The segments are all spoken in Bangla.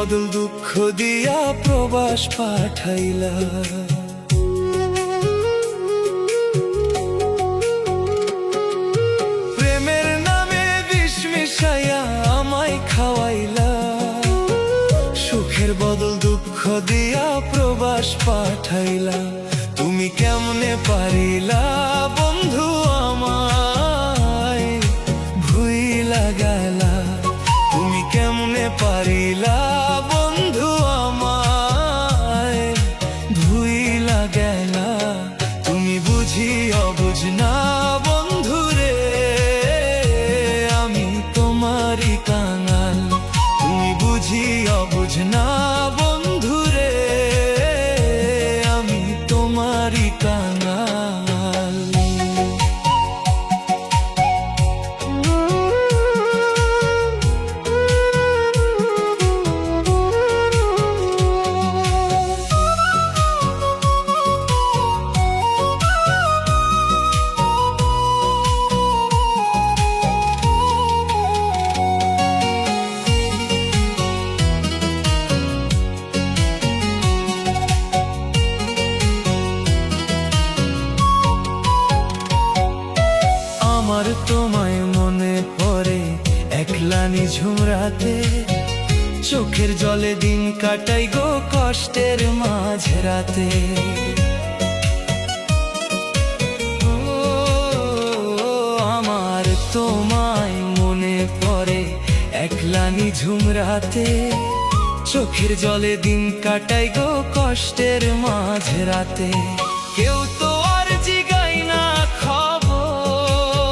বদল দুঃখ দিয়া প্রবাস পাঠাইলা। প্রেমের নামে বিষ মিশাইয়া আমায় খাওয়াইলা। সুখের বদল দুঃখ দিয়া প্রবাস পাঠাইলা। তুমি কেমনে পারিলা বন্ধু আমায় ভুইলা গেলা। তুমি কেমনে পারিলা বন্ধু আমায় ভুইলা গেলা। তুমি বুঝি অবুঝ না বন্ধু রে, আমি তোমারই কাঙাল। তুমি বুঝি অবুঝ না বন্ধু রে, আমি তোমারই কাঙাল। আমার তোমায় মনে পড়ে একলা নিঝুম রাতে। চোখের জলে দিন কাটাই গো কষ্টের মাঝ রাতে। আমার তোমায় মনে পড়ে একলা নিঝুম রাতে। চোখের জলে দিন কাটাই গো কষ্টের মাঝ রাতে। কেউ তো আর জিগাই না খবর,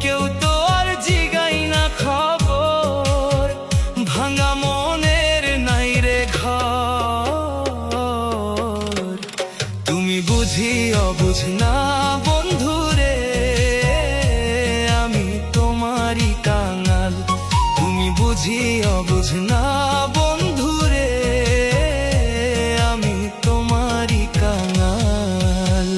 কেউ তো আর জিগাই না খবর। ভাঙা মনের নাই রে ঘর। তুমি বুঝি অবুঝ না বন্ধু রে, আমি তোমারই কাঙাল। তুমি বুঝি অবুঝ না বন্ধু রে, আমি তোমারই কাঙাল।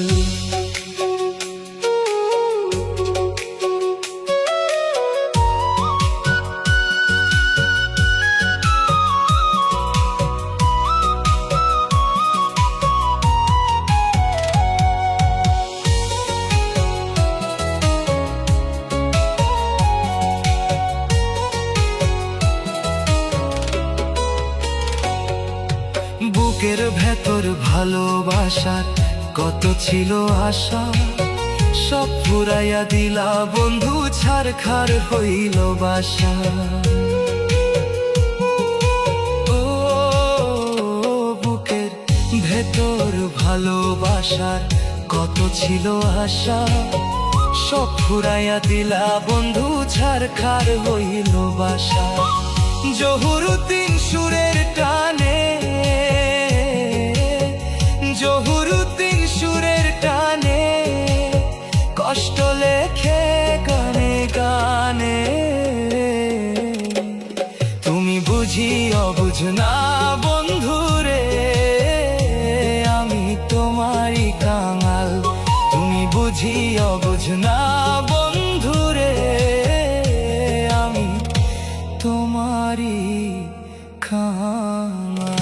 বুকের ভেতর ভালোবাসার কত ছিল আশা। সব ফুরাইয়া দিলা বন্ধু, ছারখার হইল বাসা। ও বুকের ভেতর ভালোবাসার কত ছিল আশা। সব ফুরাইয়া দিলা বন্ধু, ছারখার হইল বাসা। জহুরুদ্দিন সুরের টানে, জহুরুদ্দিন সুরের টানে কষ্ট লেখে গানে গানে। তুমি বুঝি অবুঝ না বন্ধু রে, আমি তোমারই কাঙাল। তুমি বুঝি অবুঝ না বন্ধু রে, আমি তোমারই কাঙাল।